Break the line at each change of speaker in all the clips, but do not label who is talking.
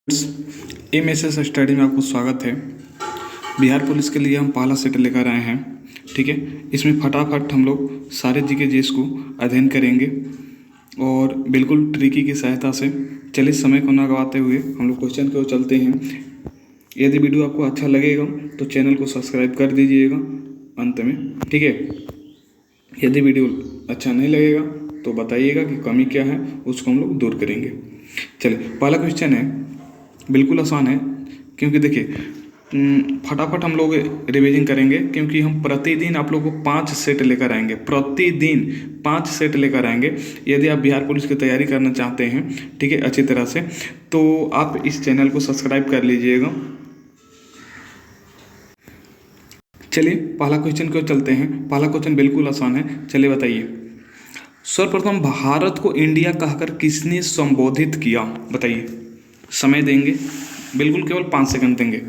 MSS study में आपको स्वागत है। बिहार पुलिस के लिए हम पहला सेट लेकर आए हैं। ठीक है, इसमें फटाफट हम लोग सारे जीके जीएस को अध्ययन करेंगे और बिल्कुल ट्रिकी की सहायता से। चलिए समय को ना गवाते हुए हम लोग क्वेश्चन की ओर चलते हैं। यदि वीडियो आपको अच्छा लगेगा तो चैनल को सब्सक्राइब कर दीजिएगा अंत में। ठीक है, यदि वीडियो अच्छा नहीं लगेगा तो बताइएगा कि कमी क्या है, उसको हम लोग दूर करेंगे। चलिए, पहला क्वेश्चन है, बिल्कुल आसान है क्योंकि देखिए फटाफट हम लोग रिवीजन करेंगे क्योंकि हम प्रतिदिन आप लोगों को 5 सेट लेकर आएंगे। प्रतिदिन 5 सेट लेकर आएंगे। यदि आप बिहार पुलिस की तैयारी करना चाहते हैं, ठीक है, अच्छी तरह से, तो आप इस चैनल को सब्सक्राइब कर लीजिएगा। चलिए पहला क्वेश्चन क्यों चलते हैं। पहला क्वेश्चन बिल्कुल आसान है। चलिए बताइए, सर्वप्रथम भारत को इंडिया कहकर किसने संबोधित किया? बताइए, समय देंगे, बिल्कुल केवल 5 सेकंड देंगे।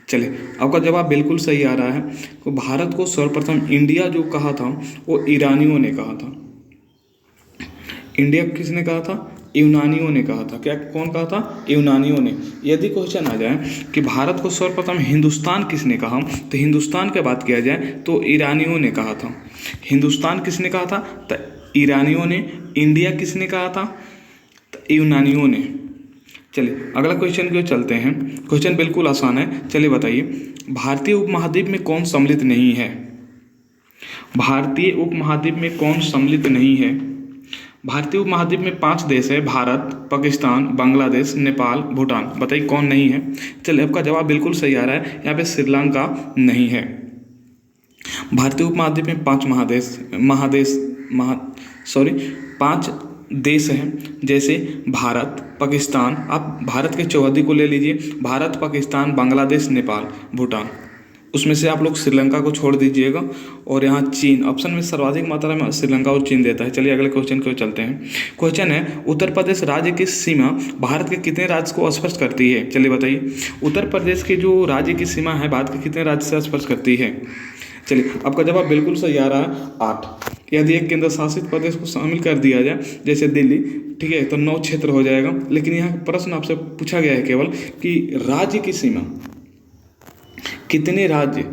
चलिए, आपका जवाब बिल्कुल सही आ रहा है। तो भारत को सर्वप्रथम इंडिया जो कहा था वो ईरानियों ने कहा था। इंडिया किसने कहा था? यूनानियों ने कहा था। क्या, कौन कहा था? यूनानियों ने। यदि क्वेश्चन आ जाए कि भारत को सर्वप्रथम हिंदुस्तान किसने कहा, तो हिंदुस्तान की बात किया जाए तो ईरानियों ने कहा था। हिंदुस्तान किसने कहा था? तो ईरानियों ने। इंडिया किसने कहा था? तो यूनानियों ने। चलिए अगला क्वेश्चन की ओर चलते हैं। क्वेश्चन बिल्कुल आसान है। चलिए बताइए, भारतीय उपमहाद्वीप में कौन सम्मिलित नहीं है? भारतीय उपमहाद्वीप में कौन सम्मिलित नहीं है? भारतीय उपमहाद्वीप में 5 देश है, भारत, पाकिस्तान, बांग्लादेश, नेपाल, भूटान। बताइए कौन नहीं है? चलिए, आपका जवाब बिल्कुल सही आ रहा है। यहाँ पे श्रीलंका नहीं है। भारतीय उपमहाद्वीप में 5 देश हैं, जैसे भारत, पाकिस्तान। आप भारत के चौहद्दी को ले लीजिए, भारत, पाकिस्तान, बांग्लादेश, नेपाल, भूटान। उसमें से आप लोग श्रीलंका को छोड़ दीजिएगा और यहाँ चीन ऑप्शन में सर्वाधिक मात्रा में श्रीलंका और चीन देता है। चलिए अगले क्वेश्चन की ओर चलते हैं। क्वेश्चन है, उत्तर प्रदेश राज्य की सीमा भारत के कितने राज्य को स्पर्श करती है? चलिए बताइए, उत्तर प्रदेश की जो राज्य की सीमा है भारत के कितने राज्य से स्पर्श करती है? चलिए, आपका जवाब बिल्कुल सही आ रहा है, 8। यदि एक केंद्र शासित प्रदेश को शामिल कर दिया जाए जैसे दिल्ली, ठीक है, तो 9 क्षेत्र हो जाएगा। लेकिन यहाँ प्रश्न आपसे पूछा गया है केवल कि राज्य की सीमा कितने राज्य,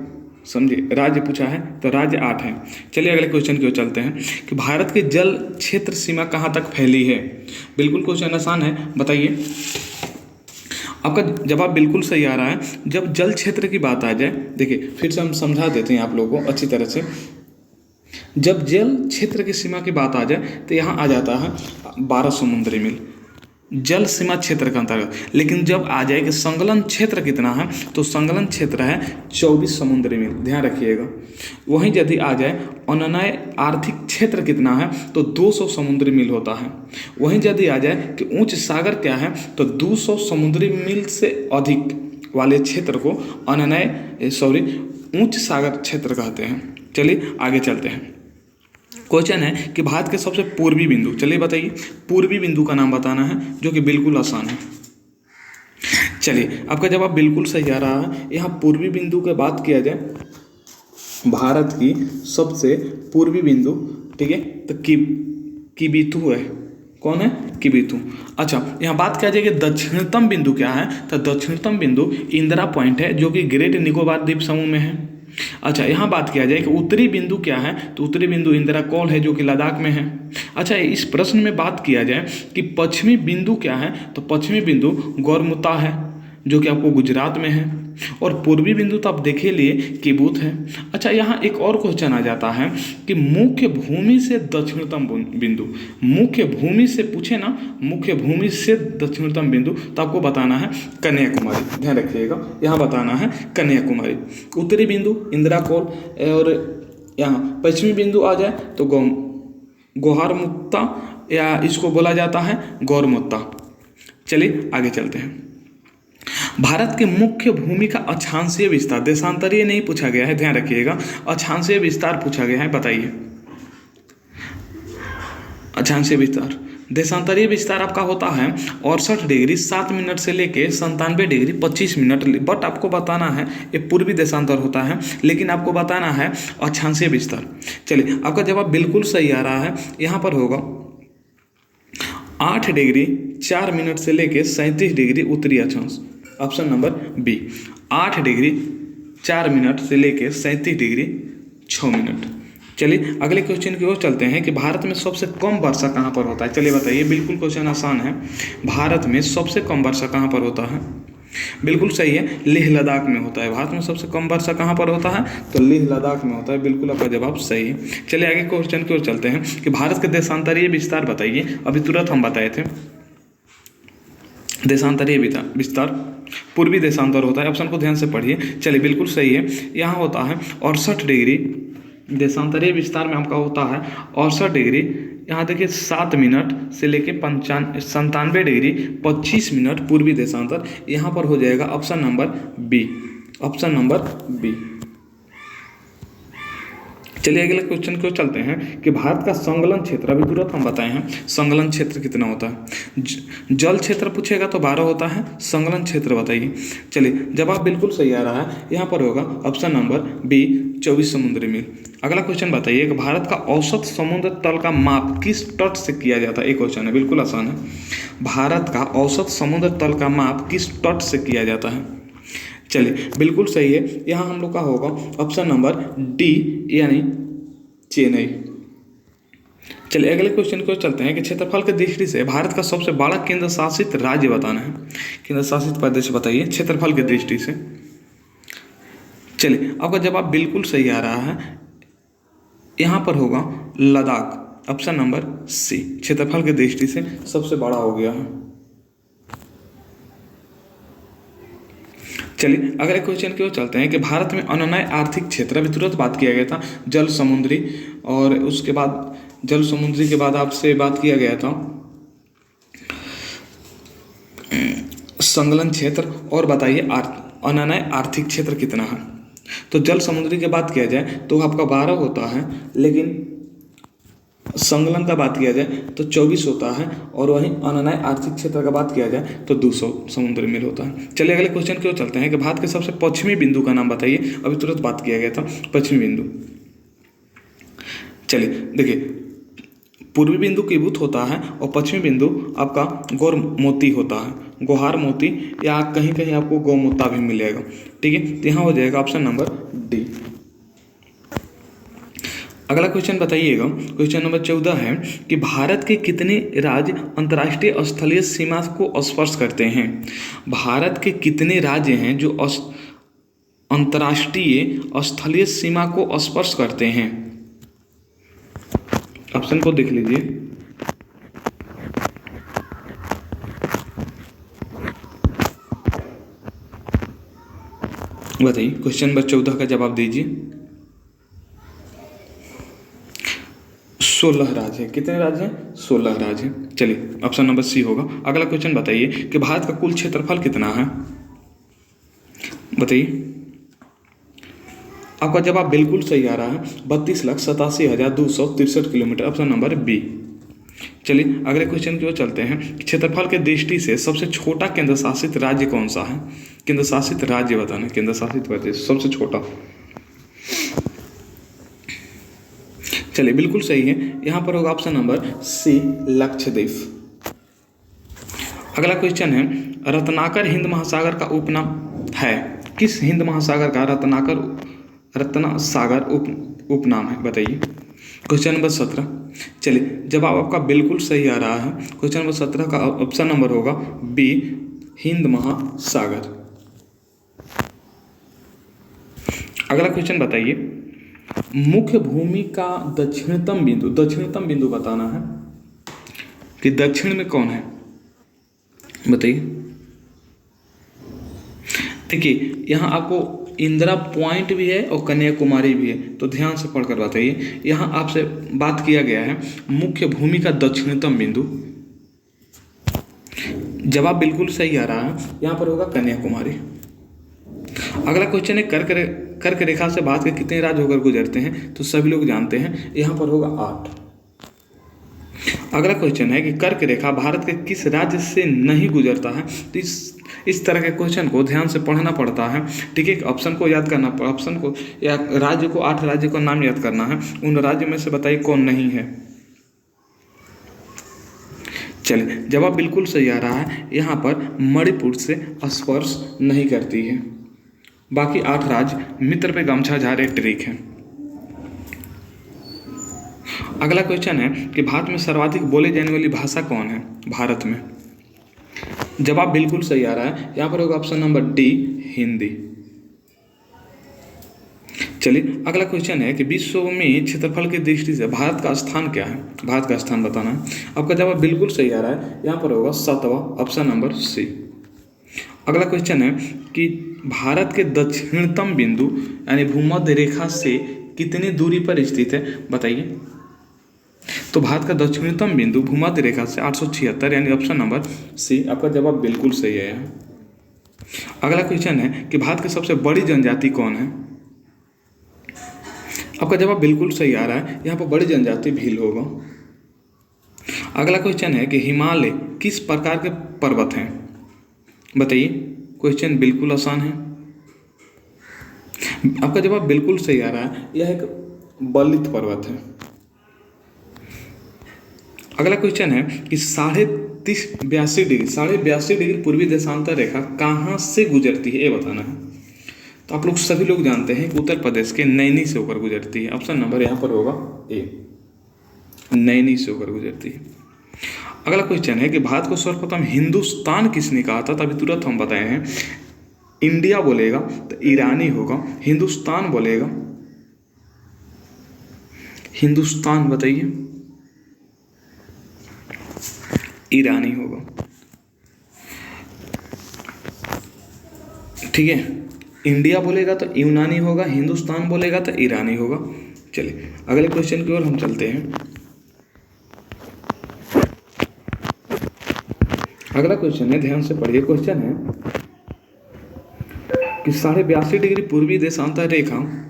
समझिए, राज्य पूछा है तो राज्य 8 है। चलिए अगले क्वेश्चन की ओर चलते हैं कि भारत के जल क्षेत्र सीमा कहाँ तक फैली है? बिल्कुल क्वेश्चन आसान है, बताइए। आपका जवाब बिल्कुल सही आ रहा है। जब जल क्षेत्र की बात आ जाए, देखिए फिर से हम समझा देते हैं आप लोगों को अच्छी तरह से। जब जल क्षेत्र की सीमा की बात आ जाए तो यहाँ आ जाता है 12 समुद्री मील जल सीमा क्षेत्र के अंतर्गत। लेकिन जब आ जाए कि संलग्न क्षेत्र कितना है, तो संलग्न क्षेत्र है 24 समुद्री मील, ध्यान रखिएगा। वहीं यदि आ जाए अनन्य आर्थिक क्षेत्र कितना है, तो 200 समुद्री मील होता है। वहीं यदि आ जाए कि उच्च सागर क्या है, तो 200 समुद्री मील से अधिक वाले क्षेत्र को उच्च सागर क्षेत्र कहते हैं। चलिए आगे चलते हैं। क्वेश्चन है कि भारत के सबसे पूर्वी बिंदु, चलिए बताइए, पूर्वी बिंदु का नाम बताना है, जो कि बिल्कुल आसान है। चलिए, आपका जवाब बिल्कुल सही आ रहा है। यहाँ पूर्वी बिंदु की बात किया जाए, भारत की सबसे पूर्वी बिंदु, ठीक है, तो किबिथु है। कौन है? किबिथु। अच्छा, यहाँ बात किया जाए कि दक्षिणतम बिंदु क्या है, तो दक्षिणतम बिंदु इंदिरा पॉइंट है, जो कि ग्रेट निकोबार द्वीप समूह में है। अच्छा, यहाँ बात किया जाए कि उत्तरी बिंदु क्या है, तो उत्तरी बिंदु इंदिरा कौल है, जो कि लद्दाख में है। अच्छा, इस प्रश्न में बात किया जाए कि पश्चिमी बिंदु क्या है, तो पश्चिमी बिंदु गौरमुता है, जो कि आपको गुजरात में है। और पूर्वी बिंदु तो आप देखे लिए किबूत है। अच्छा, यहाँ एक और क्वेश्चन आ जाता है कि मुख्य भूमि से दक्षिणतम बिंदु, मुख्य भूमि से पूछे ना, मुख्य भूमि से दक्षिणतम बिंदु, तो आपको बताना है कन्याकुमारी। ध्यान रखिएगा, यहाँ बताना है कन्याकुमारी। उत्तरी बिंदु इंदिरा कौल, और यहाँ पश्चिमी बिंदु आ जाए तो गोहारमुत्ता, या इसको बोला जाता है गौरमुत्ता। चलिए आगे चलते हैं। भारत के मुख्य भूमि का अक्षांशीय विस्तार, देशांतरीय नहीं पूछा गया है, ध्यान रखिएगा, अक्षांशीय विस्तार पूछा गया है। बताइए, अक्षांशीय विस्तार, देशांतरीय विस्तार आपका होता है 68 डिग्री 7 मिनट से लेके 97 डिग्री 25 मिनट। बट आपको बताना है ये पूर्वी देशांतर होता है, लेकिन आपको बताना है अक्षांशीय विस्तार। चलिए, आपका जवाब बिल्कुल सही आ रहा है। यहाँ पर होगा 8 डिग्री 4 मिनट से लेकर 37 डिग्री उत्तरी अक्षांश। Option number B, 8 degree 4 minute से लेकर 37 डिग्री 6 मिनट। चलिए अगले क्वेश्चन की ओर चलते हैं कि भारत में सबसे कम वर्षा कहाँ पर होता है। चलिए बताइए, बिल्कुल क्वेश्चन आसान है। भारत में सबसे कम वर्षा कहाँ पर होता है? बिल्कुल सही है, लेह लद्दाख में होता है। भारत में सबसे कम वर्षा कहाँ पर होता है? तो लेह लद्दाख में होता है। बिल्कुल आपका जवाब सही है। चलिए आगे क्वेश्चन की ओर चलते हैं कि भारत के देशांतरीय विस्तार बताइए। अभी तुरंत हम बताए थे देशांतरीय विस्तार पूर्वी देशांतर होता है। ऑप्शन को ध्यान से पढ़िए। चलिए बिल्कुल सही है, यहाँ होता है 68 डिग्री। देशांतरीय विस्तार में आपका होता है 68 डिग्री, यहाँ देखिए 7 मिनट से लेके 97 डिग्री 25 मिनट पूर्वी देशांतर। यहाँ पर हो जाएगा option number B, option number B. चलिए अगले क्वेश्चन की ओर चलते हैं कि भारत का संलग्न क्षेत्र, अभी तुरंत हम बताए हैं संलग्न क्षेत्र कितना होता है। जल क्षेत्र पूछेगा तो 12 होता है। संलग्न क्षेत्र बताइए। चलिए जवाब बिल्कुल सही आ रहा है, यहाँ पर होगा ऑप्शन नंबर बी, 24 समुद्री मील। अगला क्वेश्चन बताइए कि भारत का औसत समुद्र तल का माप किस तट से किया जाता है। एक क्वेश्चन है, बिल्कुल आसान है। भारत का औसत समुद्र तल का माप किस तट से किया जाता है? चलिए बिल्कुल सही है, यहाँ हम लोग का होगा ऑप्शन नंबर डी, यानी चेन्नई। चलिए अगले क्वेश्चन को चलते हैं कि क्षेत्रफल की दृष्टि से भारत का सबसे बड़ा केंद्र शासित राज्य बताना है। केंद्र शासित प्रदेश बताइए क्षेत्रफल की दृष्टि से। चलिए आपका जवाब बिल्कुल सही आ रहा है, यहाँ पर होगा लद्दाख। ऑप्शन नंबर सी, क्षेत्रफल की दृष्टि से सबसे बड़ा हो गया है। चलिए अगले क्वेश्चन की ओर चलते हैं कि भारत में अनन्य आर्थिक क्षेत्र, अभी तुरंत बात किया गया था जल समुद्री, और उसके बाद जल समुद्री के बाद आपसे बात किया गया था संलग्न क्षेत्र, और बताइए अनन्य आर्थिक क्षेत्र कितना है। तो जल समुद्री की बात किया जाए तो आपका 12 होता है, लेकिन संलग्न का बात किया जाए तो 24 होता है, और वहीं अनन्य आर्थिक क्षेत्र का बात किया जाए तो 200 समुद्री मील होता है। चलिए अगले क्वेश्चन की ओर चलते हैं कि भारत के सबसे पश्चिमी बिंदु का नाम बताइए। अभी तुरंत बात किया गया था पश्चिमी बिंदु। चलिए देखिए, पूर्वी बिंदु कीबुत होता है और पश्चिमी बिंदु आपका गौर मोती होता है, गोहार मोती, या कहीं कहीं आपको गौमुता भी मिलेगा। ठीक है, तो यहाँ हो जाएगा ऑप्शन नंबर डी। अगला क्वेश्चन बताइएगा, क्वेश्चन नंबर 14 है कि भारत के कितने राज्य अंतर्राष्ट्रीय स्थलीय सीमा को स्पर्श करते हैं। भारत के कितने राज्य हैं जो अंतर्राष्ट्रीय स्थलीय सीमा को स्पर्श करते हैं? ऑप्शन को देख लीजिए। बताइए, क्वेश्चन नंबर 14 का जवाब दीजिए। 16 राज्य है। कितने राज्य हैं? 16 राज्य हैं। चलिए ऑप्शन नंबर सी होगा। अगला क्वेश्चन बताइए कि भारत का कुल क्षेत्रफल कितना है। बताइए, आपका जवाब बिल्कुल सही आ रहा है, 32,87,263 किलोमीटर। Option number B. चलिए अगले क्वेश्चन की ओर चलते हैं। क्षेत्रफल के दृष्टि से सबसे छोटा केंद्र शासित राज्य कौन सा है? केंद्र शासित राज्य बताना, केंद्र शासित प्रदेश सबसे छोटा। चलिए बिल्कुल सही है, यहाँ पर होगा ऑप्शन नंबर सी, लक्षद्वीप। अगला क्वेश्चन है, रत्नाकर हिंद महासागर का उपनाम है। किस हिंद महासागर का रत्ना सागर उपनाम है? बताइए। Question number 17। चलिए जवाब आपका बिल्कुल सही आ रहा है। क्वेश्चन नंबर 17 का ऑप्शन नंबर होगा बी, हिंद महासागर। अगला क्वेश्चन बताइए, मुख्य भूमि का दक्षिणतम बिंदु बताना है कि दक्षिण में कौन है। बताइए। देखिए यहाँ आपको इंदिरा पॉइंट भी है और कन्याकुमारी भी है, तो ध्यान से पढ़कर बताइए। यहाँ आपसे बात किया गया है मुख्य भूमि का दक्षिणतम बिंदु। जवाब बिल्कुल सही आ रहा है, यहाँ पर होगा कन्याकुमारी। अगला क्वेश्चन है, कर्क रेखा से भारत के कितने राज्य होकर गुजरते हैं? तो सभी लोग जानते हैं, यहाँ पर होगा 8। अगला क्वेश्चन है कि कर्क रेखा भारत के किस राज्य से नहीं गुजरता है? तो इस तरह के क्वेश्चन को ध्यान से पढ़ना पड़ता है। ठीक है, ऑप्शन को याद करना, ऑप्शन को या राज्य को, 8 राज्य को नाम याद करना है। उन राज्यों में से बताइए कौन नहीं है। चलिए, जवाब बिल्कुल सही आ रहा है। यहाँ पर मणिपुर से स्पर्श नहीं करती है। बाकी 8 राज्य मित्र पे गमछा झाड़े ट्रिक है। अगला क्वेश्चन है कि भारत में सर्वाधिक बोली जाने वाली भाषा कौन है भारत में? जवाब बिल्कुल सही आ रहा है। यहाँ पर होगा ऑप्शन नंबर डी, हिंदी। चलिए, अगला क्वेश्चन है कि विश्व में क्षेत्रफल की दृष्टि से भारत का स्थान क्या है? भारत का स्थान बताना है। आपका जवाब बिल्कुल सही आ रहा है। यहाँ पर होगा 7वां, ऑप्शन नंबर सी। अगला क्वेश्चन है कि भारत के दक्षिणतम बिंदु यानी भूमध्य रेखा से कितनी दूरी पर स्थित है, बताइए। तो भारत का दक्षिणतम बिंदु भूमध्य रेखा से 876 यानी ऑप्शन नंबर सी। आपका जवाब बिल्कुल सही है। अगला क्वेश्चन है कि भारत की सबसे बड़ी जनजाति कौन है? आपका जवाब बिल्कुल सही आ रहा है। यहाँ पर बड़ी जनजाति भील होगा। अगला क्वेश्चन है कि हिमालय किस प्रकार के पर्वत हैं, बताइए। क्वेश्चन बिल्कुल आसान है। आपका जवाब बिल्कुल सही आ रहा है। यह एक बलित पर्वत है। अगला क्वेश्चन है कि 82.5 डिग्री पूर्वी देशांतर रेखा कहाँ से गुजरती है, ये बताना है। तो आप लोग सभी लोग जानते हैं कि उत्तर प्रदेश के नैनी से होकर गुजरती है। ऑप्शन नंबर यहाँ पर होगा ए, नैनी से होकर गुजरती है। अगला क्वेश्चन है कि भारत को सर्वप्रथम हिंदुस्तान किसने कहा था? तभी तुरंत हम बताए हैं। इंडिया बोलेगा तो ईरानी होगा, हिंदुस्तान बोलेगा हिंदुस्तान, बताइए, ईरानी होगा। ठीक है, इंडिया बोलेगा तो यूनानी होगा, हिंदुस्तान बोलेगा तो ईरानी होगा। चलिए, अगले क्वेश्चन की ओर हम चलते हैं। अगला क्वेश्चन है, ध्यान से पढ़िए। क्वेश्चन है कि 82.5 डिग्री पूर्वी देशांतर रेखा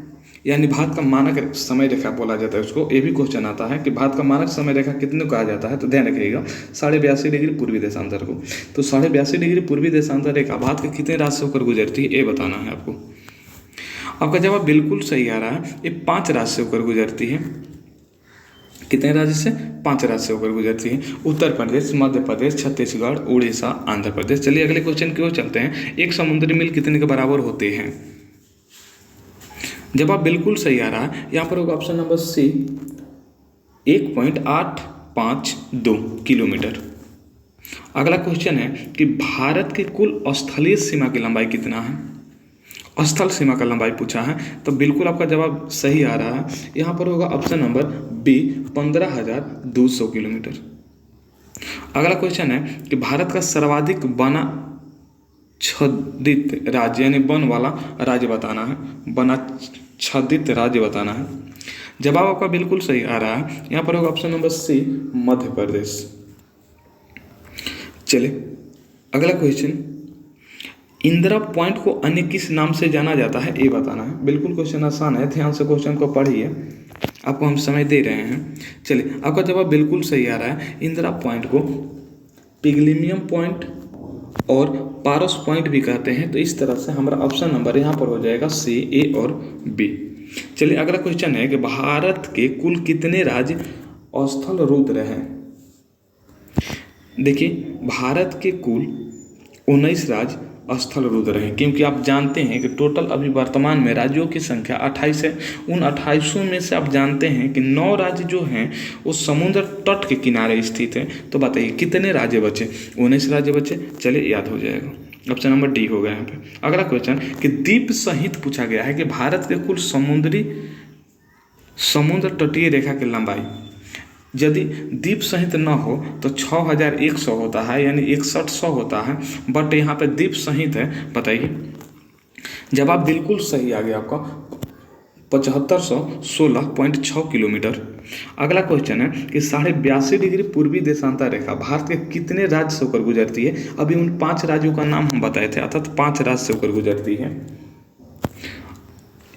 यानी भारत का मानक समय रेखा बोला जाता है उसको। ये भी क्वेश्चन आता है कि भारत का मानक समय रेखा कितने को कहा जाता है, तो ध्यान रखिएगा 82.5 डिग्री पूर्वी देशांतर को। तो 82.5 डिग्री पूर्वी देशांतर रेखा भारत के कितने राज्य से होकर गुजरती है, ये बताना है आपको। आपका जवाब बिल्कुल सही आ रहा है। ये 5 राज्य से होकर गुजरती है। कितने राज्य से? 5 राज्य से होकर गुजरती है। उत्तर प्रदेश, मध्य प्रदेश, छत्तीसगढ़, उड़ीसा, आंध्र प्रदेश। चलिए अगले क्वेश्चन की ओर चलते हैं। एक समुद्री मील कितने के बराबर होते हैं? जवाब बिल्कुल सही आ रहा है। यहाँ पर होगा ऑप्शन नंबर सी, 1.852 किलोमीटर। अगला क्वेश्चन है कि भारत की कुल स्थलीय सीमा की लंबाई कितना है? स्थल सीमा का लंबाई पूछा है, तो बिल्कुल आपका जवाब सही आ रहा है। यहाँ पर होगा ऑप्शन नंबर बी, 15,200 किलोमीटर। अगला क्वेश्चन है कि भारत का सर्वाधिक वनाच्छादित राज्य यानी वन वाला राज्य बताना है। वनाच्छादित राज्य बताना है। जवाब आपका बिल्कुल सही आ रहा है। यहाँ पर होगा option number C, Madhya Pradesh. चलिए अगला क्वेश्चन, इंदिरा पॉइंट को अन्य किस नाम से जाना जाता है, ये बताना है। बिल्कुल क्वेश्चन आसान है, ध्यान से क्वेश्चन को पढ़िए, आपको हम समय दे रहे हैं। चलिए आपका जवाब बिल्कुल सही आ रहा है। इंदिरा पॉइंट को पिगलिमियम पॉइंट और पारस पॉइंट भी कहते हैं। तो इस तरह से हमारा ऑप्शन नंबर यहाँ पर हो जाएगा सी, ए और बी। चलिए अगला क्वेश्चन है कि भारत के कुल कितने राज्य स्थल रुद्र हैं? देखिए भारत के कुल 19 राज्य स्थल रुद्र हैं, क्योंकि आप जानते हैं कि टोटल अभी वर्तमान में राज्यों की संख्या 28 है। उन 28 में से आप जानते हैं कि 9 राज्य जो हैं वो समुद्र तट के किनारे स्थित हैं। तो बताइए कितने राज्य बचे? 19 राज्य बचे। चलिए याद हो जाएगा, ऑप्शन नंबर डी होगा यहाँ पे। अगला क्वेश्चन कि द्वीप सहित पूछा गया है कि भारत के कुल समुद्र तटीय रेखा की लंबाई यदि द्वीप सहित न हो तो 6100 होता है, यानी 6100 होता है। बट यहाँ पे द्वीप सहित है, बताइए। जवाब बिल्कुल सही आ गया आपका, 7516.6 किलोमीटर। अगला क्वेश्चन है कि 82.5 डिग्री पूर्वी देशांतर रेखा भारत के कितने राज्य से होकर गुजरती है? अभी उन 5 राज्यों का नाम हम बताए थे, अर्थात 5 राज्य से होकर गुजरती है।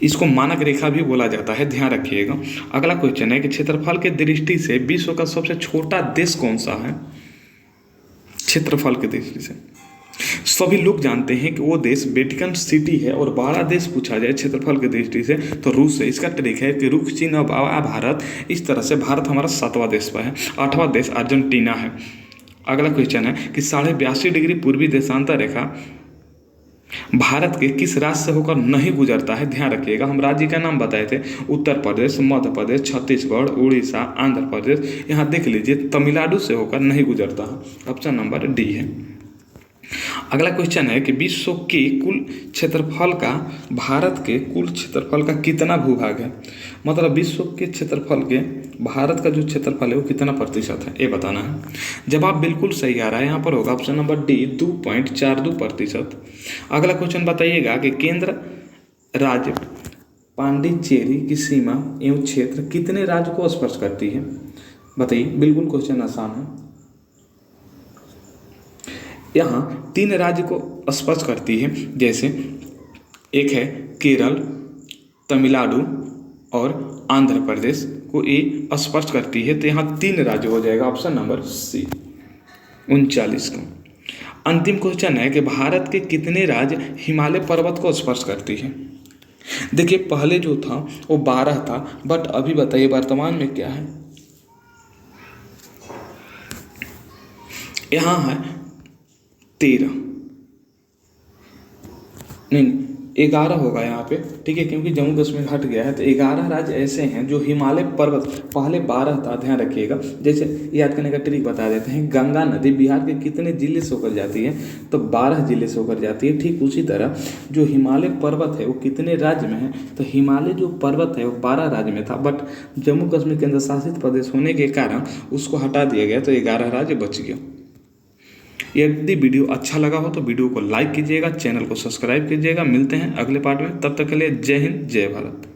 इसको मानक रेखा भी बोला जाता है, ध्यान रखिएगा। अगला क्वेश्चन है कि क्षेत्रफल के दृष्टि से विश्व का सबसे छोटा देश कौन सा है? क्षेत्रफल की दृष्टि से सभी लोग जानते हैं कि वो देश वेटिकन सिटी है, और बड़ा देश पूछा जाए क्षेत्रफल की दृष्टि से तो रूस है। इसका ट्रिक है कि रुख चीन और भारत, इस तरह से भारत हमारा 7वां देश पर है। 8वां देश अर्जेंटीना है। अगला क्वेश्चन है कि 82.5 डिग्री पूर्वी देशांतर रेखा भारत के किस राज्य से होकर नहीं गुजरता है? ध्यान रखिएगा, हम राज्य का नाम बताए थे, उत्तर प्रदेश, मध्य प्रदेश, छत्तीसगढ़, उड़ीसा, आंध्र प्रदेश। यहाँ देख लीजिए तमिलनाडु से होकर नहीं गुजरता है। ऑप्शन नंबर डी है। अगला क्वेश्चन है कि विश्व के कुल क्षेत्रफल का भारत के कुल क्षेत्रफल का कितना भूभाग है? मतलब विश्व के क्षेत्रफल के भारत का जो क्षेत्रफल है वो कितना प्रतिशत है, ये बताना है। जवाब बिल्कुल सही आ रहा है, यहाँ पर होगा ऑप्शन नंबर डी 2.42%। अगला क्वेश्चन बताइएगा कि केंद्र राज्य पांडिचेरी की सीमा एवं क्षेत्र कितने राज्य को स्पर्श करती है? बताइए, बिल्कुल क्वेश्चन आसान है। यहाँ 3 राज्य को स्पर्श करती है, जैसे एक है केरल, तमिलनाडु और आंध्र प्रदेश को ये स्पर्श करती है, तो यहाँ 3 राज्य हो जाएगा, ऑप्शन नंबर सी 39 को। अंतिम क्वेश्चन है कि भारत के कितने राज्य हिमालय पर्वत को स्पर्श करती है? देखिए पहले जो था वो 12 था, बट अभी बताइए वर्तमान में क्या है? यहाँ है 13, नहीं 11 होगा यहाँ पे, ठीक है, क्योंकि जम्मू कश्मीर हट गया है। तो 11 राज्य ऐसे हैं जो हिमालय पर्वत, पहले 12 था, ध्यान रखिएगा। जैसे याद करने का ट्रिक बता देते हैं, गंगा नदी बिहार के कितने जिले से होकर जाती है? तो 12 जिले से होकर जाती है। ठीक उसी तरह जो हिमालय पर्वत है वो कितने राज्य में है? तो हिमालय जो पर्वत है वो 12 राज्य में था, बट जम्मू कश्मीर केंद्र शासित प्रदेश होने के कारण उसको हटा दिया गया, तो 11 राज्य बच गया। यदि वीडियो अच्छा लगा हो तो वीडियो को लाइक कीजिएगा, चैनल को सब्सक्राइब कीजिएगा। मिलते हैं अगले पार्ट में, तब तक के लिए जय हिंद, जय भारत।